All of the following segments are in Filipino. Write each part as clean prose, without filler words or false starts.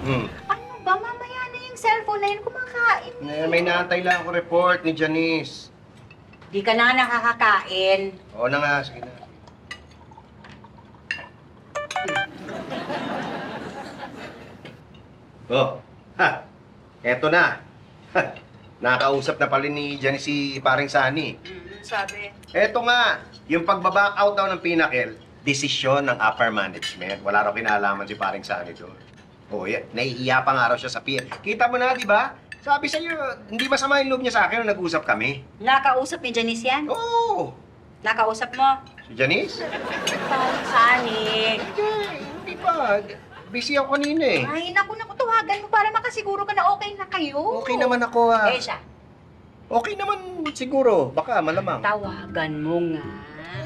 Ano ba? Mamaya na yung cellphone na yun kumakain. May naantay lang ako report ni Janice. Di ka na nakakakain. Oo na nga, sige na. Oh, ha, eto na. Ha, nakausap na pala ni Janice si paring Sani. Sabi. Eto nga, yung pagbaback out daw ng Pinnacle, desisyon ng upper management. Wala raw kinalaman si paring Sani doon. Oo, yan. Nahihiya pa nga raw siya sa pier. Kita mo na, di ba? Sabi sa'yo, hindi masama yung loob niya sa akin nung nag-usap kami. Nakausap ni Janice yan? Oo! Nakausap mo? Si Janice? Parang Sani. Hindi pa. Busy ako kanina eh. Ay, naku, tawagan mo para makasiguro ka na okay na kayo. Okay naman ako ah. Eh siya, Okay naman siguro. Baka malamang. tawagan mo nga.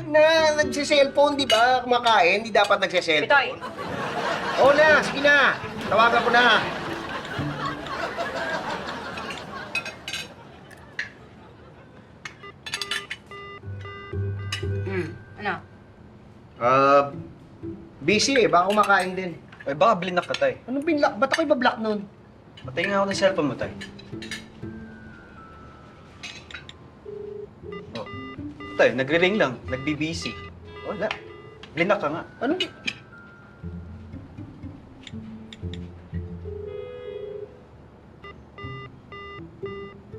Na, nagsiselfone, di ba? Kumakain, di dapat nagsiselfone. Pitoy! Oo na, sige na. Tawagan ko na. Ano? Busy eh. Baka kumakain din. Ay, baka blinak ka, tay. Anong binlock? Ba't ako ibablock nun? Patay nga ako ng cellphone mo, tay. Oh. Tay, nagre-ring lang. Nagbi-busy. Wala. Blinak ka nga. Anong...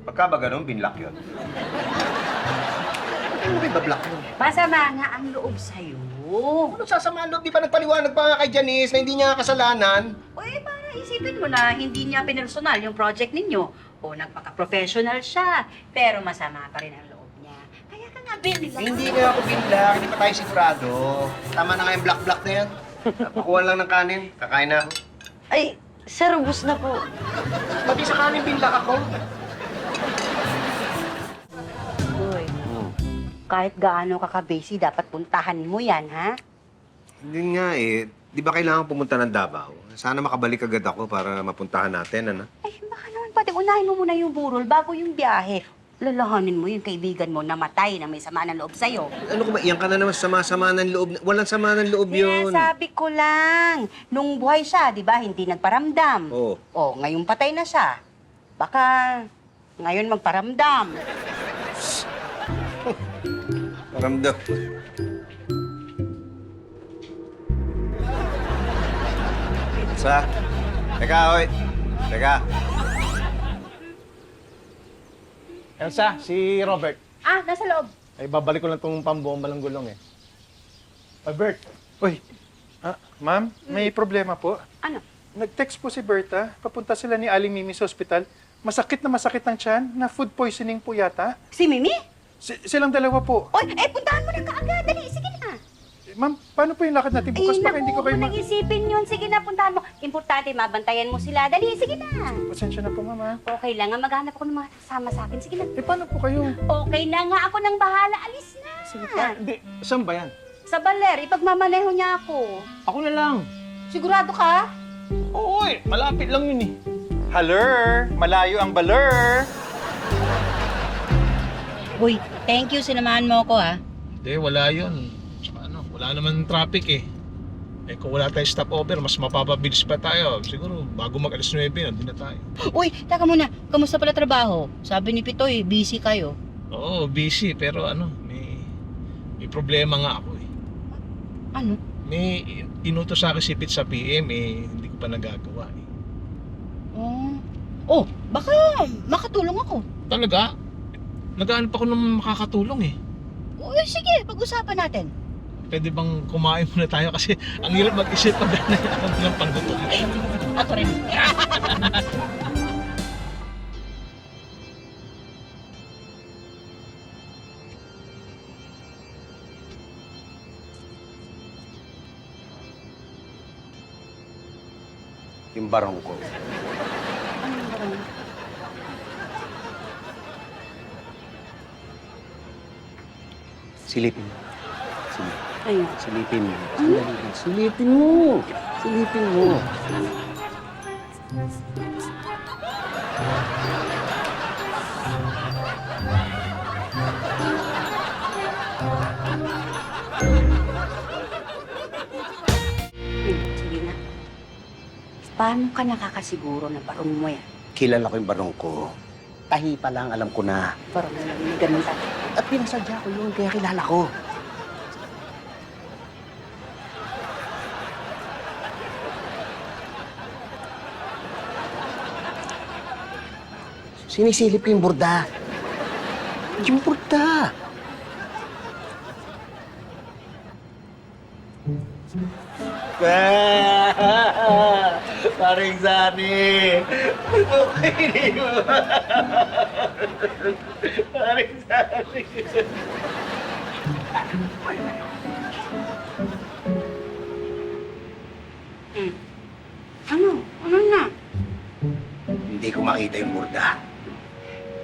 Pagka ba ganun, binlock yun? Ano ba ibablock yun? Masama nga ang loob sa'yo. Ano sasama ang loob? Di ba nagpaliwanag pa nga kay Janice na hindi niya kasalanan? O eh, para isipin mo na hindi niya pinersonal yung project ninyo. O nagpaka-professional siya. Pero masama pa rin ang loob niya. Kaya ka nga, binlock. Hindi nga ako binlock. Hindi pa tayo sigurado. Tama na nga yung block-block na yan. Pakuha lang ng kanin. Kakain na ako. Ay, sir, ubus na po. Pati sa kanin binlock ako. Uy, kahit gaano ka ka-busy, dapat puntahan mo yan, ha? Hindi nga eh. Di ba kailangan pumunta ng Davao? Sana makabalik agad ako para mapuntahan natin, ano? Ay, baka naman pati unahin mo muna yung burol bago yung biyahe. Lalahanin mo yung kaibigan mo namatay na may sama ng loob sa'yo. Ano ko ba? Iyan ka na naman sama-sama ng loob. Walang sama ng loob yun. Sabi ko lang, nung buhay siya, di ba, hindi nagparamdam. Oo. O, ngayon patay na siya. Baka ngayon magparamdam. Paramdam. Sa? Teka, oy. Teka. Elsa, si Robert. Ah, nasa loob. Ay, babalik ko lang itong pambomba ng gulong eh. Bert. Uy, ma'am, may problema po. Ano? Nag-text po si Berta, papunta sila ni Aling Mimi sa ospital. Masakit ang tiyan, na food poisoning po yata. Si Mimi? Silang dalawa po. Oy, puntahan mo na kaagad. Dali, sige na. Ma'am, paano po yung lakad natin bukas? Baka hindi ko kayo naku, nag-isipin yun. Sige na, puntahan mo. Importante, mabantayan mo sila. Dali, sige na. Pasensya na po, mama. Okay lang, maghanap ako ng mga kasama sa akin. Sige na. Eh, paano po kayo? Okay na nga, ako nang bahala. Alis na. Sige pa. Hindi, saan ba yan? Sa baler, ipagmamaneho niya ako. Ako na lang. Sigurado ka? Oo eh, malapit lang yun eh. Haler, malayo ang baler. Uy, thank you. Sinamahan mo ako, ha? Hindi, wala yun. Tsaka ano, wala naman traffic eh. Eh kung wala tayong stopover, mas mapapabilis pa tayo. Siguro, bago mag-alas 9, nandun na tayo. Uy, taka muna. Kamusta pala trabaho? Sabi ni Pitoy, busy kayo. Oo, busy. Pero ano, may problema nga ako eh. Ano? May inutos sa akin si Pete sa PM eh, hindi ko pa nagagawa eh. Oh, baka makatulong ako. Talaga? Nagaanap ako ng makakatulong eh. Uy, sige, pag-usapan natin. Pwede bang kumain muna tayo kasi ang hirap mag-isip pag ng panggutom. Ako rin. Yung barong ko. Silipin mo. Ayun. Silipin mo. Silipin mo. Silipin mo. Sige na. paano ka nakakasiguro na barong mo yan? Kilala ko yung barong ko. Tahi pa lang, alam ko na. Barong mo yung ganun tayo. At pinasadya ko yun, kaya kilala ko. Sinisilip ko yung burda. Yung burda. Paring Sani. Okay mo. Paring Sani. Ano? Ano na? Hindi ko makita yung burda.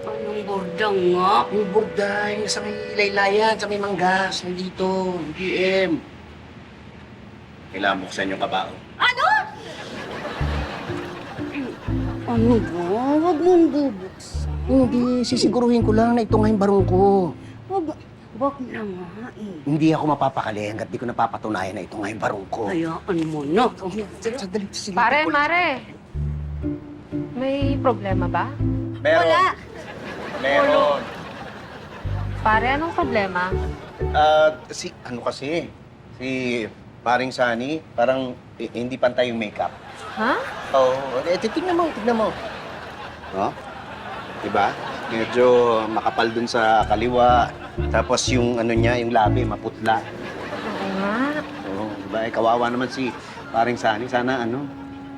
Anong bordang nga? Yung burda, yung sa may laylayan, sa may manggas, nandito, yung PM. Kailangan buksan yung kabao. Ano ba? Huwag mong bubuksan. Hindi, sisiguruhin ko lang na ito nga yung barong ko. Wag na nga eh. Hindi ako mapapakali hanggat di ko napapatunayan na ito nga yung barong ko. Hayaan mo na. Sandali, silipin Pare, ko lang. Mare. May problema ba? Wala. Meron. Pare, anong problema? Ano kasi, si Paring Sani, parang hindi pantay yung makeup. Ha? Oo, tignan mo. No? Diba? Medyo makapal dun sa kaliwa. Tapos yung ano niya, yung labi, maputla. Oo nga. Oo, diba? Kawawa naman si Paring Sani. Sana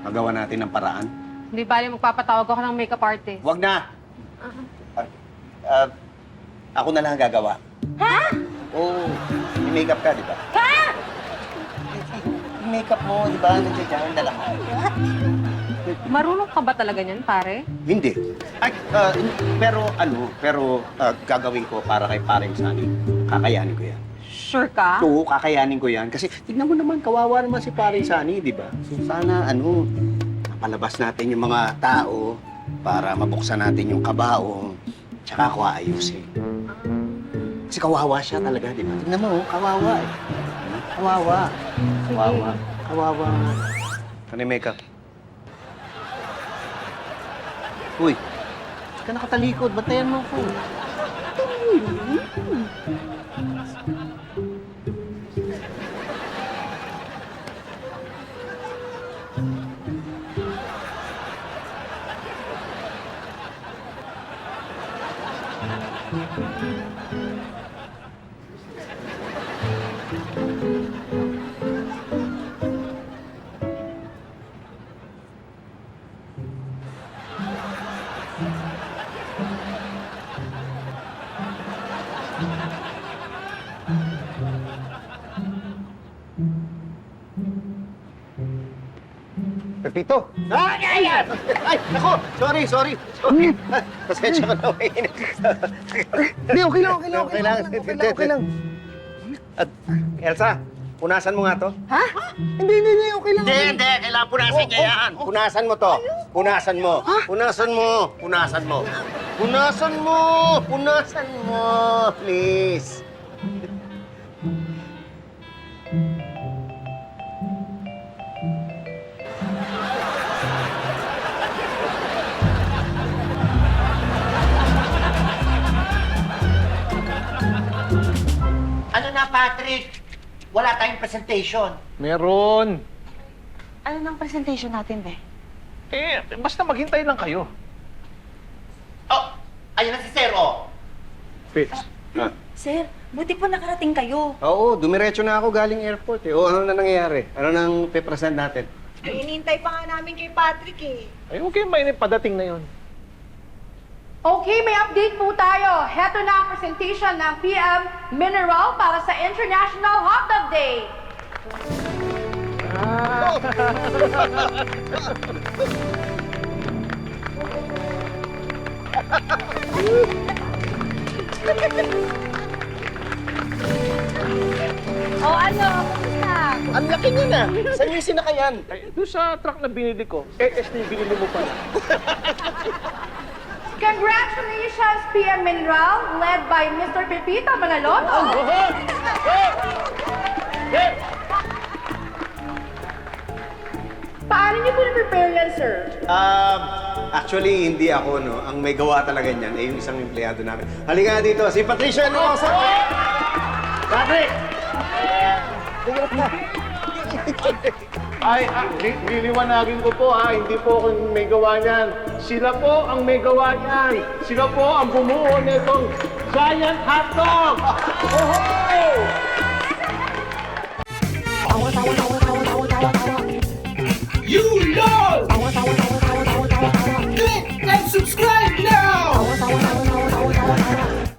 magawa natin ng paraan. Hindi bali magpapatawag ako ng makeup artist. Wag na! Ako na lang ang gagawa. Ha? Oo, may makeup ka, di ba? Ha? Yung makeup mo, di ba? Nandiyan dyan, dala mo. Marunong ka ba talaga niyan, pare? Hindi. Ay, pero gagawin ko para kay Paring Sani. Kakayanin ko yan. Sure ka? Oo, kakayanin ko yan. Kasi tignan mo naman, kawawa naman si Paring Sani, di ba? So, sana, mapalabas natin yung mga tao para mabuksan natin yung kabaong, tsaka ako aayusin. Kasi kawawa siya talaga, di ba? Tignan mo, kawawa eh. Kawawa. Kawawa. Kawawa. Ano yung makeup? Uy, ka nakatalikod. Bantayan mo ako. Pepito! Ay! Nako! Sorry! Pasensya ka na, mainit. Hindi, okay lang. At, Elsa, punasan mo nga to. Ha? Hindi, okay lang. Hindi, kailangan punasan niya yan. Punasan mo to. Punasan mo, please. Ano na, Patrick? Wala tayong presentation. Meron. Ano nang presentation natin, be? Basta maghintay lang kayo. Oh, ayun na si Sir, oh. Fix. Sir, buti po nakarating kayo. Oo, dumiretso na ako galing airport eh. O, ano na nangyayari? Ano nang pe-present natin? Inintay pa nga namin kay Patrick eh. Ay, okay, mainit padating na yun. Okay, may update po tayo. Heto na ang presentation ng PM Mineral para sa International Hot Dog Day. O ano? Kamusta? Ang laki niya na. Saan yung sinakayan? Ay, doon sa truck na binili ko, ES na yung binili mo pala. Congratulations, PM Mineral, led by Mr. Pepito Manaloto. Paano niyo po na-prepare Actually, hindi ako, no? Ang may gawa talaga niyan ay yung isang empleyado namin. Halika nga dito, si Patricia Hermoso! Patrick! Ay, liliwanagin ko po ha, hindi po ako yung may gawa niyan. Sila po ang may gawa niyan. Sila po ang bumuo nitong giant hotdog! You love